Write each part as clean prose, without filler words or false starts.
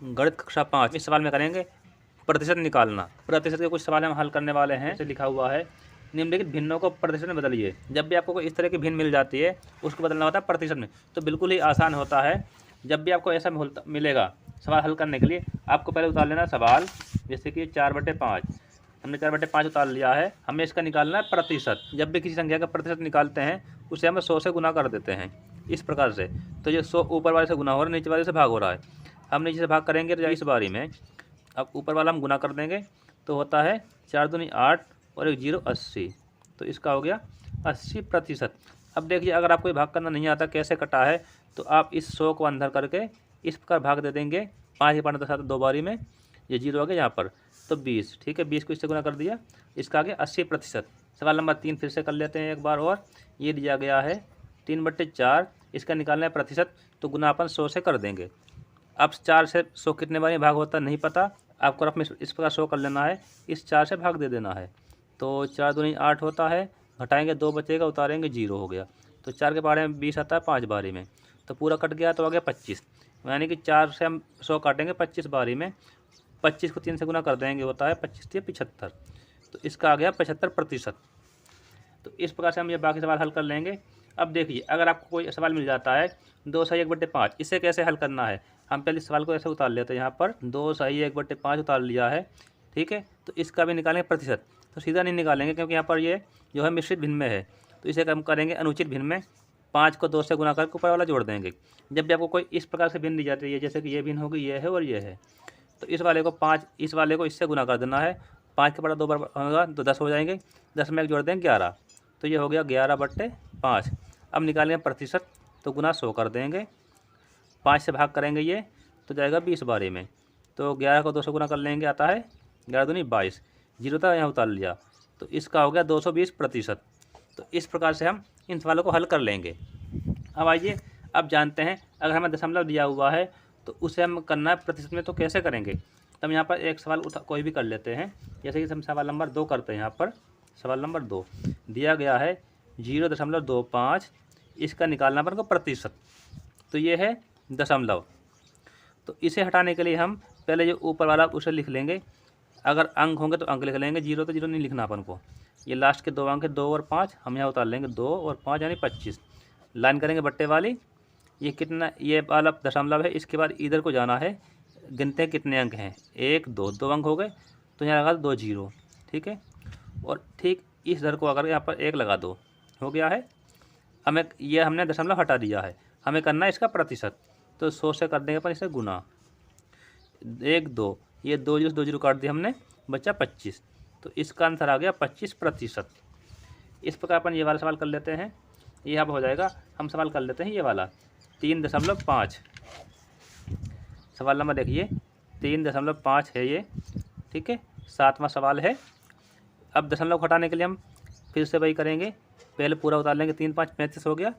गणित कक्षा 5 इस सवाल में करेंगे प्रतिशत निकालना। प्रतिशत के कुछ सवाल हम हल करने वाले हैं। से लिखा हुआ है निम्नलिखित भिन्नों को प्रतिशत में बदलिए। जब भी आपको कोई इस तरह की भिन्न मिल जाती है उसको बदलना होता है प्रतिशत में, तो बिल्कुल ही आसान होता है। जब भी आपको ऐसा मिलेगा सवाल हल करने के लिए, आपको पहले उतार लेना सवाल, जैसे कि 4/5 हमने 4/5 उतार लिया है, हमें इसका निकालना है प्रतिशत। जब भी किसी संख्या का प्रतिशत निकालते हैं उसे हम 100 से गुना कर देते हैं इस प्रकार से। तो ये 100 ऊपर वाले से गुना हो रहा है, नीचे वाले से भाग हो रहा है। हम नीचे से भाग करेंगे तो इस बारी में अब ऊपर वाला हम गुना कर देंगे, तो होता है 4 दूनी 8 और 1 0 80। तो इसका हो गया 80%। अब देखिए अगर आपको भाग करना नहीं आता कैसे कटा है, तो आप इस 100 को अंदर करके इस प्रकार भाग दे देंगे। 5 के पाँच 10 आता 2 बारी में, ये 0 हो गया यहाँ पर, तो 20। ठीक है, 20 को इससे गुना कर दिया, इसका आ गया 80%। सवाल नंबर 3 फिर से कर लेते हैं एक बार और। ये दिया गया है 3/4, इसका निकालना है प्रतिशत, तो गुना अपन 100 से कर देंगे। अब 4 से 100 कितने बार भाग होता है नहीं पता, आपको रफ में इस प्रकार 100 कर लेना है, इस 4 से भाग दे देना है। तो 4 दूनी 8 होता है, घटाएंगे 2 बचेगा, उतारेंगे 0 हो गया। तो 4 के बारे में 20 आता है 5 बारी में, तो पूरा कट गया तो आ गया 25। यानी कि 4 से हम 100 काटेंगे 25 बारी में, 25 को 3 से गुना कर देंगे, होता है 25 × 75। तो इसका आ गया 75%। तो इस प्रकार से हम ये बाकी सवाल हल कर लेंगे। अब देखिए अगर आपको कोई सवाल मिल जाता है 2 सही 1/5, इसे कैसे हल करना है, हम पहले सवाल को ऐसे उतार लेते हैं। यहाँ पर 2 सही 1/5 उतार लिया है, ठीक है। तो इसका भी निकालेंगे प्रतिशत, तो सीधा नहीं निकालेंगे क्योंकि यहाँ पर ये जो है मिश्रित भिन्न में है, तो इसे हम करेंगे अनुचित भिन्न में। 5 को 2 से गुना करके ऊपर वाला जोड़ देंगे। जब भी आपको कोई इस प्रकार से भिन्न दी जाती है, जैसे कि ये भिन्न होगी, ये है और ये है, तो इस वाले को 5, इस वाले को इससे गुना कर देना है। 5 के बड़ा 2 बार होगा तो 10 हो जाएंगे, 10 में एक जोड़ देंगे 11, तो ये हो गया 11/5। अब निकालेंगे प्रतिशत, तो गुना 100 कर देंगे, 5 से भाग करेंगे ये, तो जाएगा 20 बारी में। तो 11 को 2 से गुना कर लेंगे, आता है 11 दूनी 22, 0 था यहाँ उतार लिया, तो इसका हो गया 220%। तो इस प्रकार से हम इन सवालों को हल कर लेंगे। अब आइए अब जानते हैं अगर हमें दशमलव दिया हुआ है तो उसे हम करना है प्रतिशत में, तो कैसे करेंगे। तो हम यहाँ पर एक सवाल कोई भी कर लेते हैं, जैसे कि हम सवाल नंबर 2 करते हैं। यहाँ पर सवाल नंबर 2 दिया गया है 0.25, इसका निकालना अपन को प्रतिशत, तो ये है दशमलव। तो इसे हटाने के लिए हम पहले जो ऊपर वाला उसे लिख लेंगे, अगर अंक होंगे तो अंक लिख लेंगे, 0 तो 0 नहीं लिखना अपन को। ये लास्ट के 2 अंक है, 2 और 5, हम यहाँ उतार लेंगे 2 और 5 यानी 25। लाइन करेंगे बट्टे वाली, ये कितना, ये वाला दशमलव है, इसके बाद इधर को जाना है, गिनते हैं कितने अंक हैं, 1 2 2 अंक हो गए, तो यहाँ लगा 2 0, ठीक है। और ठीक इस इधर को अगर यहाँ पर 1 लगा दो, हो गया है। हमें ये हमने दशमलव हटा दिया है, हमें करना है इसका प्रतिशत, तो 100 से कर देंगे अपन इसे गुना, 1 2, ये 2 0 2 0 काट दिया हमने, बचा 25। तो इसका आंसर आ गया 25%। इस प्रकार अपन ये वाला सवाल कर लेते हैं, ये अब हो जाएगा। हम सवाल कर लेते हैं ये वाला 3.5, सवाल नंबर देखिए 3.5 है ये, ठीक है, 7वां सवाल है। अब दशमलव हटाने के लिए हम फिर से वही करेंगे, पहले पूरा उतार लेंगे, 3 5 35 हो गया,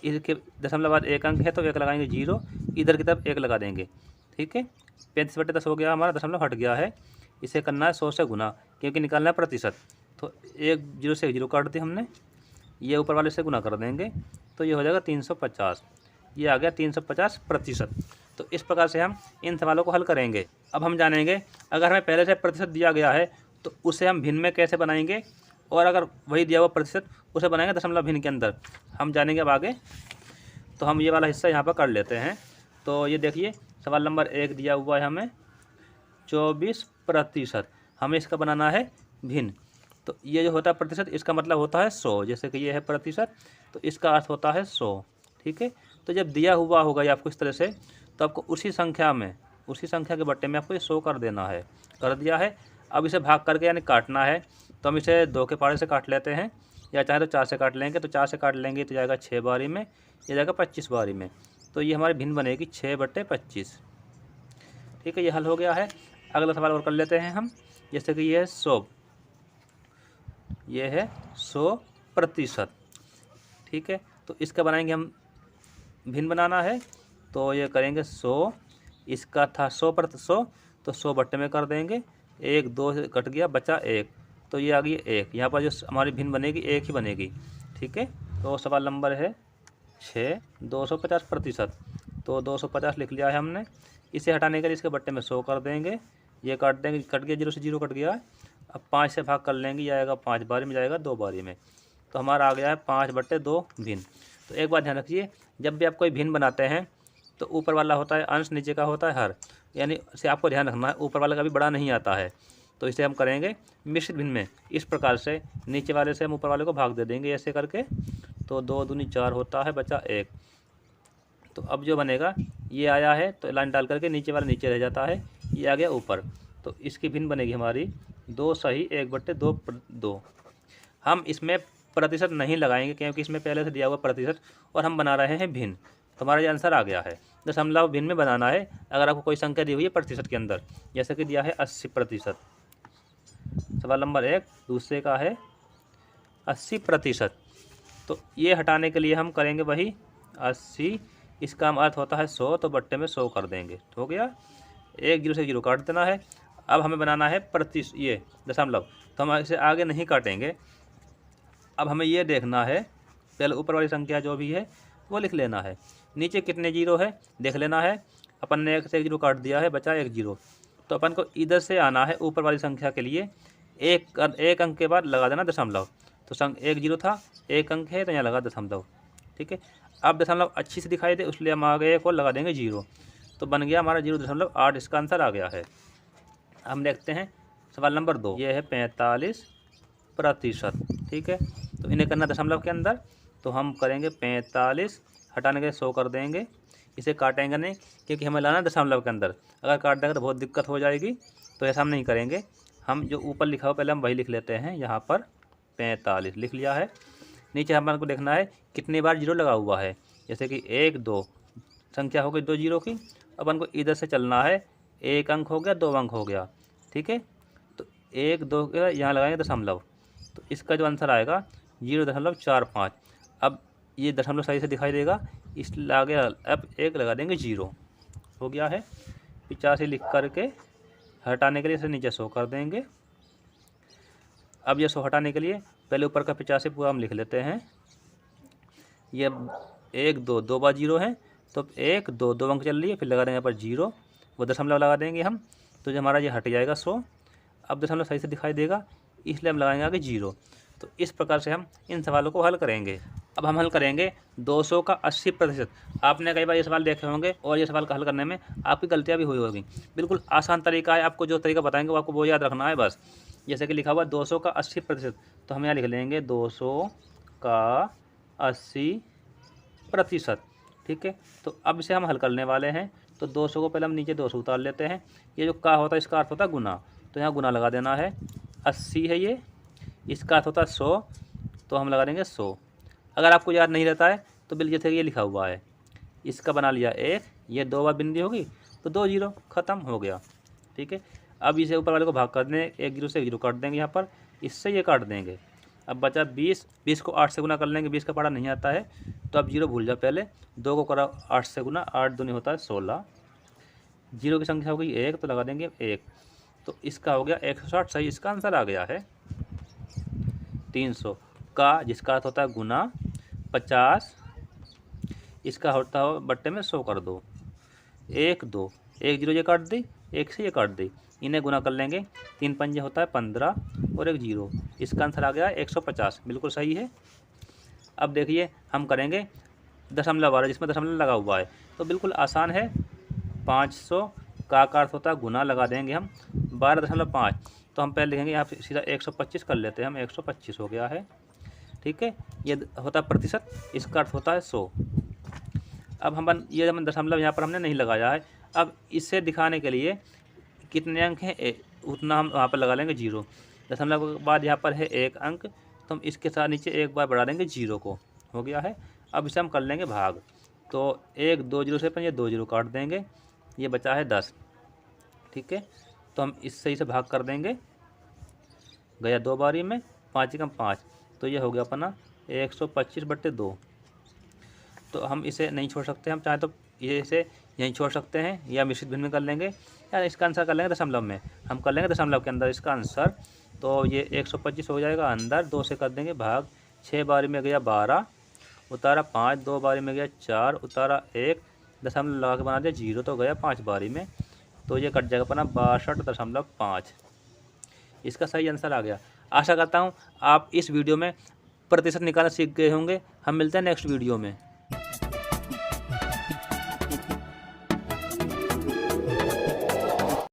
इसके दशमलव बाद 1 अंक है तो 1 लगाएंगे 0, इधर की तरफ 1 लगा देंगे, ठीक है। 35/10 हो गया, हमारा दशमलव हट गया है। इसे करना है 100 से गुना, क्योंकि निकालना है प्रतिशत, तो 1 0 से 1 0 काट दी हमने, ये ऊपर वाले से गुना कर देंगे, तो ये हो जाएगा 350, ये आ गया 350%। तो इस प्रकार से हम इन सवालों को हल करेंगे। अब हम जानेंगे अगर हमें पहले से प्रतिशत दिया गया है तो उसे हम भिन्न में कैसे बनाएंगे, और अगर वही दिया हुआ प्रतिशत उसे बनाएंगे दशमलव भिन्न के अंदर, हम जानेंगे अब आगे। तो हम ये वाला हिस्सा यहाँ पर कर लेते हैं। तो ये देखिए सवाल नंबर 1 दिया हुआ है हमें 24%, हमें इसका बनाना है भिन्न। तो ये जो होता है प्रतिशत, इसका मतलब होता है 100, जैसे कि ये है प्रतिशत, तो इसका अर्थ होता है 100, ठीक है। तो जब दिया हुआ होगा या आपको इस तरह से, तो आपको उसी संख्या में, उसी संख्या के बट्टे में आपको ये 100 कर देना है, कर दिया है। अब इसे भाग करके यानी काटना है, तो हम इसे 2 के पारे से काट लेते हैं, या चाहे तो 4 से काट लेंगे, तो 4 से काट लेंगे तो जाएगा 6 बारी में, ये जाएगा 25 बारी में, तो ये हमारी भिन्न बनेगी 6/25, ठीक है। ये हल हो गया है। अगला सवाल और कर लेते हैं हम, जैसे कि ये है 100, ये है 100%, ठीक है। तो इसका बनाएंगे हम, भिन्न बनाना है, तो ये करेंगे 100, इसका था 100%, तो 100 बट्टे में कर देंगे, 1 2 से कट गया, बचा 1, तो ये आ गई 1, यहाँ पर जो हमारी भिन्न बनेगी 1 ही बनेगी, ठीक है। तो सवाल नंबर है 6, 250%, तो 250 लिख लिया है हमने। इसे हटाने के लिए इसके बट्टे में 100 कर देंगे, ये काट देंगे, कट गया, 0 से 0 कट गया। अब 5 से भाग कर लेंगे, ये आएगा 5 बारी में, जाएगा 2 बारी में, तो हमारा आ गया है 5/2 भिन्न। तो एक बात ध्यान रखिए, जब भी आप कोई भिन्न बनाते हैं तो ऊपर वाला होता है अंश, नीचे का होता है हर, यानी इसे आपको ध्यान रखना है, ऊपर वाला कभी बड़ा नहीं आता है। तो इसे हम करेंगे मिश्रित भिन्न में इस प्रकार से, नीचे वाले से हम ऊपर वाले को भाग दे देंगे ऐसे करके, तो 2 दूनी 4 होता है, बचा 1। तो अब जो बनेगा ये आया है, तो लाइन डाल करके नीचे वाला नीचे रह जाता है, ये आ गया ऊपर। तो इसकी भिन्न बनेगी हमारी 2 सही 1/2। हम इसमें प्रतिशत नहीं लगाएंगे क्योंकि इसमें पहले से दिया हुआ प्रतिशत और हम बना रहे हैं भिन्न, तो हमारा ये आंसर आ गया है। दशमलव भिन्न में बनाना है। अगर आपको कोई संख्या दी हुई है प्रतिशत के अंदर, जैसे कि दिया है 80%, सवाल नंबर 1, दूसरे का है 80%, तो ये हटाने के लिए हम करेंगे वही 80, इसका अर्थ होता है 100, तो बट्टे में 100 कर देंगे, हो गया। 1 0 से 0 काट देना है। अब हमें बनाना है ये दशमलव, तो हम इसे आगे नहीं काटेंगे। अब हमें ये देखना है, पहले ऊपर वाली संख्या जो भी है वो लिख लेना है, नीचे कितने 0 है देख लेना है। अपन ने 1 से 1 0 काट दिया है, बचा 1 0, तो अपन को इधर से आना है ऊपर वाली संख्या के लिए, एक अंक के बाद लगा देना दशमलव। तो 1 0 था, 1 अंक है, तो यहाँ लगा दशमलव, ठीक है। अब दशमलव अच्छी से दिखाई दे, इसलिए हम आगे एक और लगा देंगे 0, तो बन गया हमारा 0.8, इसका आंसर आ गया है। हम देखते हैं सवाल नंबर 2, ये है 45%, ठीक है। तो इन्हें करना दशमलव के अंदर, तो हम करेंगे 45, हटाने के 100 कर देंगे, इसे काटेंगे नहीं क्योंकि हमें लाना दशमलव के अंदर, अगर काट देंगे तो बहुत दिक्कत हो जाएगी, तो ऐसा हम नहीं करेंगे। हम जो ऊपर लिखा हो पहले हम वही लिख लेते हैं, यहाँ पर 45 लिख लिया है। नीचे हमारे को देखना है कितनी बार 0 लगा हुआ है, जैसे कि 1 2 संख्या हो गई 2 0 की। अपन को इधर से चलना है, 1 अंक हो गया, 2 अंक हो गया, ठीक है। तो 1 2 के यहाँ लगाएंगे दशमलव, तो इसका जो आंसर आएगा 0.45। अब ये दशमलव सही से दिखाई देगा, इस आगे अब 1 लगा देंगे, 0 हो गया है। 85 लिख करके हटाने के लिए इसे नीचे 100 कर देंगे। अब ये 100 हटाने के लिए पहले ऊपर का 85 पूरा हम लिख लेते हैं। ये 1 2 2 बार 0 है, तो 1 2 2 अंक चल रही है, फिर लगा देंगे यहाँ पर 0, वो दशमलव लगा देंगे हम, तो जो हमारा ये हट जाएगा 100। अब दशमलव सही से दिखाई देगा, इसलिए हम लगाएंगे आगे 0। तो इस प्रकार से हम इन सवालों को हल करेंगे। अब हम हल करेंगे 200 का 80%। आपने कई बार ये सवाल देखे होंगे और ये सवाल का हल करने में आपकी गलतियाँ भी हुई होगी। बिल्कुल आसान तरीका है, आपको जो तरीका बताएंगे वो आपको वो याद रखना है बस। जैसे कि लिखा हुआ 200 का 80%, तो हम यहाँ लिख लेंगे 200 का 80%, ठीक है। तो अब इसे हम हल करने वाले हैं, तो 200 को पहले हम नीचे 200 उतार लेते हैं। ये जो का होता है इसका अर्थ होता है गुना, तो यहाँ गुना लगा देना है। 80 है ये, इसका अर्थ होता है 100, तो हम लगा देंगे 100। अगर आपको याद नहीं रहता है तो बिल्कुल जैसे ये लिखा हुआ है, इसका बना लिया 1, ये 2 बार बिंदी होगी, तो 2 0 ख़त्म हो गया, ठीक है। अब इसे ऊपर वाले को भाग कर दें, 1 0 से 1 0 काट देंगे यहाँ पर, इससे ये काट देंगे। अब बचा 20, 20 को 8 से गुना कर लेंगे, 20 का पढ़ा नहीं आता है, तो अब 0 भूल जाओ, पहले 2 को करा 8 से गुना, 8 दूनी होता है 16, 0 की संख्या हो गई 1, तो लगा देंगे 1, तो इसका हो गया 160, सही इसका आंसर आ गया है। 300 का, जिसका अर्थ होता है गुना, 50, इसका होता है बट्टे में 100 कर दो। 1 2 1 0 ये काट दी, 1 से ये काट दी, इन्हें गुना कर लेंगे, 3 पंजे होता है 15 और 1 0, इसका आंसर आ गया 150, बिल्कुल सही है। अब देखिए हम करेंगे दशमलव वाला, जिसमें दशमलव लगा हुआ है, तो बिल्कुल आसान है। 500 का अर्थ होता है गुना, लगा देंगे हम 12.5, तो हम पहले लिखेंगे यहाँ पे सीधा 125 कर लेते हैं हम, 125 हो गया है, ठीक है। ये होता है प्रतिशत, इसका अर्थ होता है 100। अब हम ये दशमलव यहाँ पर हमने नहीं लगाया है। अब इसे दिखाने के लिए कितने अंक हैं उतना हम वहाँ पर लगा लेंगे 0। दशमलव के बाद यहाँ पर है 1 अंक, तो हम इसके साथ नीचे एक बार बढ़ा देंगे 0 को, हो गया है। अब इसे हम कर लेंगे भाग, तो 1 2 0 से अपन ये 2 0 काट देंगे, ये बचा है 10, ठीक है। तो हम इससे इसे भाग कर देंगे, गया 2 बारी में, 5 कम 5, तो ये हो गया अपना 125/2। तो हम इसे नहीं छोड़ सकते, हम चाहे तो ये इसे यहीं छोड़ सकते हैं या मिश्रित भिन्न में कर लेंगे, या इसका आंसर कर लेंगे दशमलव में, हम कर लेंगे दशमलव के अंदर इसका आंसर। तो ये 125 हो जाएगा, अंदर 2 से कर देंगे भाग, 6 बारी में गया 12, उतारा 5, 2 बारी में गया 4, उतारा 1, दशमलव लगा के बना दिया, 0 तो गया 5 बारी में, तो ये कट जाएगा अपना 62.5। इसका सही आंसर आ गया। आशा करता हूँ आप इस वीडियो में प्रतिशत निकालना सीख गए होंगे। हम मिलते हैं नेक्स्ट वीडियो में।